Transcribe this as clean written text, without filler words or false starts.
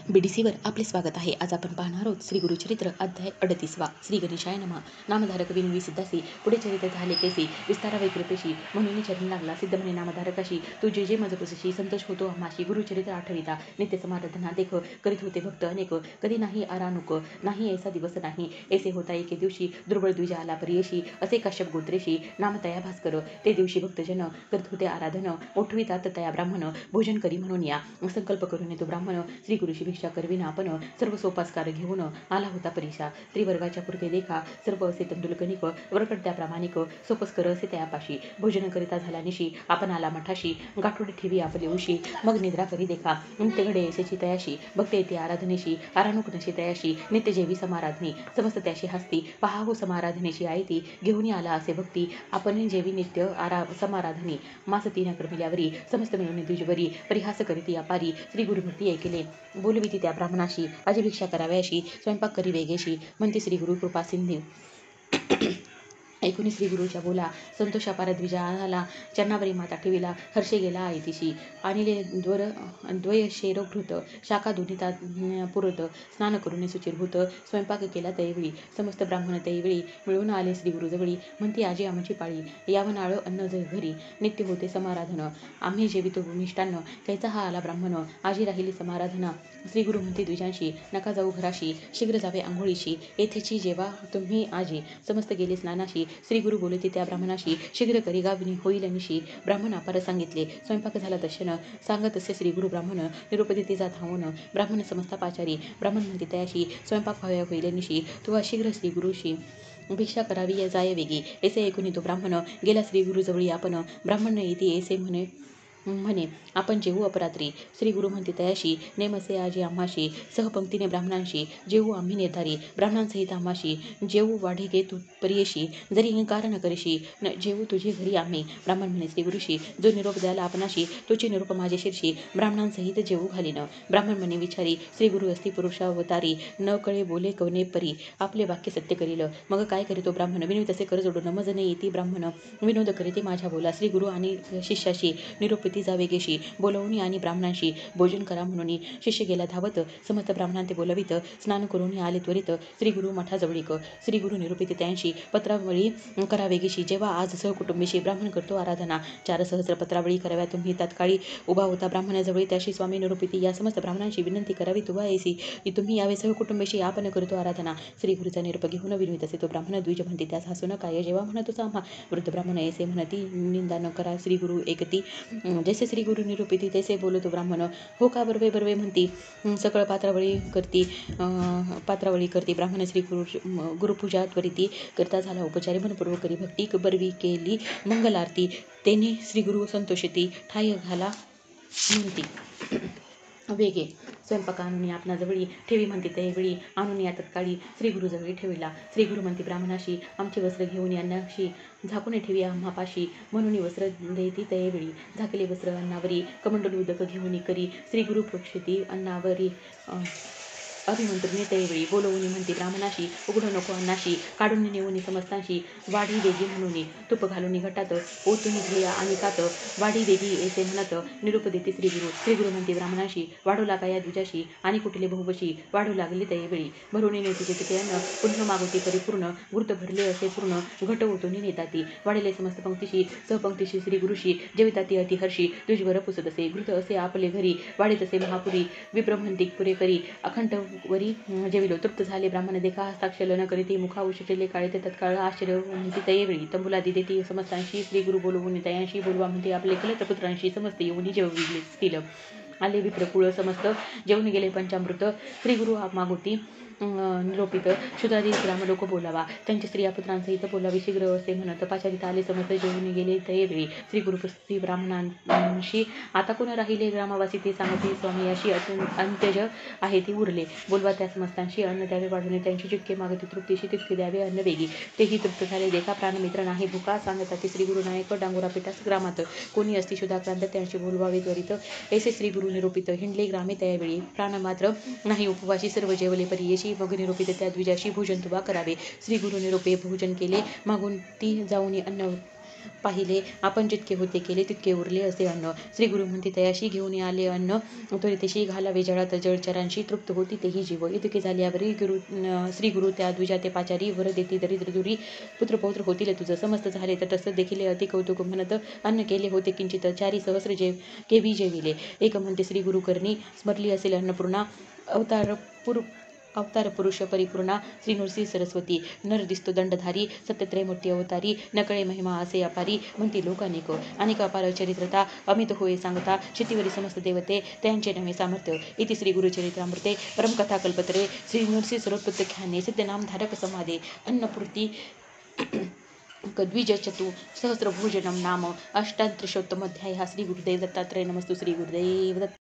बीडीसीवर आपले स्वागत आहे. आज आपण पाहणार आहोत श्री गुरुचरित्र अध्याय 38वा. श्री गणेशाय नमः. नामधारक विनवी सिद्धासी पुढे चरित्र झाले कैसी विस्तारा वैकृपेशी म्हणून चरण लागला सिद्ध म्हणे नामधारकाशी तू जे जे मज पुसशी संतोष होतो आम्हाशी. गुरुचरित्र आठविता नित्य समाराधना देख करीत होते भक्त अनेक कधी नाही आरानुक नाही ऐसा दिवस नाही ऐसे होता एके दिवशी दुर्बळ द्विजा आला परियशी असे काश्यप गोत्रेशी नामतया भास्कर ते दिवशी भक्तजन करीत होते आराधन ओठवितात तया ब्राह्मण भोजन करी म्हणून या संकल्प करून येतो ब्राह्मण श्री गुरुशी भिक्षा करविना आपण सर्व सोपास्कार घेऊन आला होता परीक्षा त्रिवर्गाच्या पुरते देखा सर्व असे तंदुल कणिक वरकट त्या प्रामाणिक सोपस्कर असे त्यापाशी भोजन करिता झाला निशी आपण आला मठाशी गाठोडी ठेवी आपले उशी मग निद्रा करी देखा नित्यघडे असेची तयाशी भक्त येते आराधनेशी आरानुक नशी तयाशी नित्य जेवी समाराधनी समस्त त्याशी हस्ती पहा हो समाराधनेची आयती घेऊन आला असे भक्ती आपण जेवी नित्य समाराधनी मास 3 क्रमिल्यावरी समस्त मिळून द्विजवरी परिहास करीती अपारी श्री गुरुभक्ती ऐकले बोलविती त्या ब्राह्मणाशी अजी भिक्षा कराव्याशी स्वयंपाक करी वेगेशी म्हणती श्री गुरु कृपा सिंधी ऐकून श्री गुरुच्या बोला संतोषापार द्विजा आला चरणावरी माता ठेविला हर्षे गेला आयतीशी आणिले द्वय शेरोभृत शाखा दोन्हीता पुरत स्नान करून सुचिरभूत स्वयंपाक केला तैवेळी समस्त ब्राह्मण तैवेळी मिळून आले श्री गुरुजवळी म्हणती आजी आमची पाळी यावन आळ अन्न घरी नित्य होते समाराधन आम्ही जेवितो मिष्टान्न कैचा हा आला ब्राह्मण आजी राहिली समाराधना श्री गुरु म्हणते द्विजांशी नका जाऊ घराशी शीघ्र जावे आंघोळीशी येथेची जेव्हा तुम्ही आजी समस्त गेले स्नानाशी श्री गुरु बोलते त्या ब्राह्मणाशी शीघ्र करी गाविनी होईल निशी ब्राह्मण अपार सांगितले स्वयंपाक झाला दर्शन सांगत असे श्री गुरु ब्राह्मण निरुपदिती जात हावून ब्राह्मण समजता पाचारी ब्राह्मण म्हणते त्याशी स्वयंपाक व्हाव्या होईल निशी तुवा शीघ्र श्री गुरुशी भिक्षा करावी जाय वेगी ऐसे ऐकून तो ब्राह्मण गेला श्री गुरुजवळी आपण ब्राह्मण येते ऐसे म्हणे आपण जेवू अपरात्री श्री गुरु म्हणते तयाशी नेमसे आजी आम्हाशी सहपंक्तीने ब्राह्मणांशी जेवू आम्ही निर्धारी ब्राह्मणांसहित आम्हाशी जेवू वाढे घे तू परियशी जरी इंकार न करीशी जेवू तुझे घरी आम्ही ब्राह्मण म्हणे श्री गुरुशी जो निरोप द्याला आपणाशी तुझे निरोप माझे शिरशी ब्राह्मणांसहित जेवू घालीन ब्राह्मण म्हणे विचारी श्री गुरु असती पुरुषावतारी न कळे बोले कवने परी आपले वाक्य सत्य करील मग काय करीतो ब्राह्मण विनवी तसे कर जोडून मजने येती ब्राह्मण विनोद करीते माझ्या बोला श्री गुरु आणि शिष्याशी निरोप जावेगेशी बोलवणी आणि ब्राह्मणांशी भोजन करा म्हणून शिष्य गेला धावत समस्त ब्राह्मणां ते बोलवित स्नान करून आले त्वरित श्री गुरु मठाजवळीक श्री गुरु निरूपित त्यांशी पत्रावळी करावेगेशी जेव्हा आज सहकुटुंबीशी ब्राह्मण करतो आराधना 4 सहस्र पत्रावळी कराव्या तुम्ही तात्काळी उभा होता ब्राह्मणाजवळी त्याशी स्वामी निरूपिती या समस्त ब्राह्मणांशी विनंती करावी तुवा ऐसी तुम्ही यावे सहकुटुंबीशी आपण करतो आराधना श्री गुरुचा निरूप घेऊन विनवित असे तो ब्राह्मण द्विज म्हणते त्यास हसून काय जेव्हा म्हणतो आम्हा वृद्ध ब्राह्मण ऐसे म्हणती निंदा न करा श्री गुरु एकती जैसे श्री गुरु निरूपिती तैसे बोलतो ब्राह्मण हो का बर्वे बर्वे म्हणती सकळ पात्रावळी करती ब्राह्मण श्री गुरुपूजा त्वरिती करता झाला उपचारी मनपूर्वक करी भक्ती बरवी केली मंगलारती तेने श्री गुरु संतोषती ठाय घाला म्हणती वेगे स्वयंपाक आणून आपणाजवळी ठेवी म्हणते त्यावेळी आणून या तत्काळी श्री गुरुजवळी ठेविला श्री गुरु म्हणते ब्राह्मणाशी आमचे वस्त्र घेऊन यांनाशी झाकून ठेवी आम्हापाशी म्हणून वस्त्र देती त्यावेळी झाकले वस्त्र अन्नावरी कमंडल उदक घेऊन करी श्री गुरु प्रोक्षिती अन्नावरी अभिमंत्रुनी त्यावेळी बोलवून म्हणते ब्राह्मणाशी उघडू नको अन्नाशी काढून नेऊन समस्तांशी वाढी वेगी म्हणून तूप घालून घटात ओतून घेया आणि कात वाढी वेगी ऐसे म्हणत निरूप देते श्री गुरु म्हणते ब्राह्मणाशी वाढू लागा या द्विजाशी आणि कुठले बहुबशी वाढू लागले त्यावेळी भरून नेते तिथे अन्न पुन्हा मागवते परिपूर्ण गुरुत भरले असे पूर्ण घट ओतून नेताती वाढले समस्त पंक्तीशी सहपंक्तीशी श्री गुरुशी जेविताती अतिहर्षी द्विजवर पुसत असे घृत असे आपले घरी वाढीत असे महापुरी विप्रमंतिक पुरे करी अखंड वरी जेविलो तृप्त झाले ब्राह्मण देखा हस्ताक्षर न करीती मुखा उशटले काळे ते तत्काळ आश्चर्य म्हणते तयेवेळी तंबुला देती समस्तांशी श्री गुरु बोलवून तयांशी बोलवा म्हणते आपले कलत्रपुत्रांशी समस्त येऊन जेवतील आले विप्रकुळ समस्त जेवून गेले पंचामृत श्री गुरु मागोती निरोपित शुद्धादी ग्राम लोक बोलावा त्यांच्या स्त्रिया पुत्रांसहित बोलावी शीघ्र असे म्हणत पाचारित आले समस्त जेवून गेले त्यावेळी श्री गुरुपस्ती ब्राह्मणांशी आता कोण राहिले ग्रामवासी ते सांगते स्वामी अशी अंत्यज आहे ती उरले बोलवा त्या समस्तांशी अन्न द्यावे वाढवणे त्यांची जितके मागती तृप्तीशी तितके द्यावे अन्न वेगी तेही तृप्त झाले देखा प्राणमित्र नाही भुका सांगतात श्री गुरु नायक डांगोरा पिठास ग्रामात कोणी असती शुद्धाक्रांत त्यांची बोलवावे त्वरित ऐसे श्री गुरु निरूपित हिंडले ग्रामे त्यावेळी प्राण मात्र नाही उपवासी सर्व जेवले परियेशी मग निरोपित त्या द्विजाशी भोजन तुवा करावे श्री गुरु निरोपे भोजन केले मागून ती जाऊन अन्न पाहिले. आपण जितके होते केले तितके उरले असे अन्न. श्री गुरु म्हणते तयाशी घेऊन आले अन्न त्वरितशी घालावे जळात जळचरांशी तृप्त होती तेही जीव. इतके झाल्यावरी श्री गुरु त्या द्विजा ते पाचारी वर देती दरिद्र दुरी पुत्रपौत्र होतील तुझं. समस्त झाले तटस्थ देखील अति कौतुक म्हणत अन्न केले होते किंचित चारी सहस्र केवी जेविले. एक म्हणते श्री गुरु करणी स्मरली असेल अन्नपूर्णा अवतार पुरुष परिपूर्णा श्री नृसिंह सरस्वती. नर दिसतो दंडधारी सत्यत्रय मोठी अवतारी नकळे महिमा असे अपारी म्हणती लोक अनेक अपार चरित्रता अमित होय सांगता क्षितिवरी समस्त देवते त्यांचे नवे सामर्थ्य. इति श्री गुरुचरित्रामृते परमकथा कल्पतरे श्री नृसिंह सरोत्पत्ख्याने सिद्धनाम धारक समाधे अन्नपूर्ती द्विजचतु सहस्रभोजनम नाम अष्टादशोत्तमोऽध्यायः. श्री गुरुदेव दत्तात्रय नमस्तु. श्री गुरुदेव दत्त.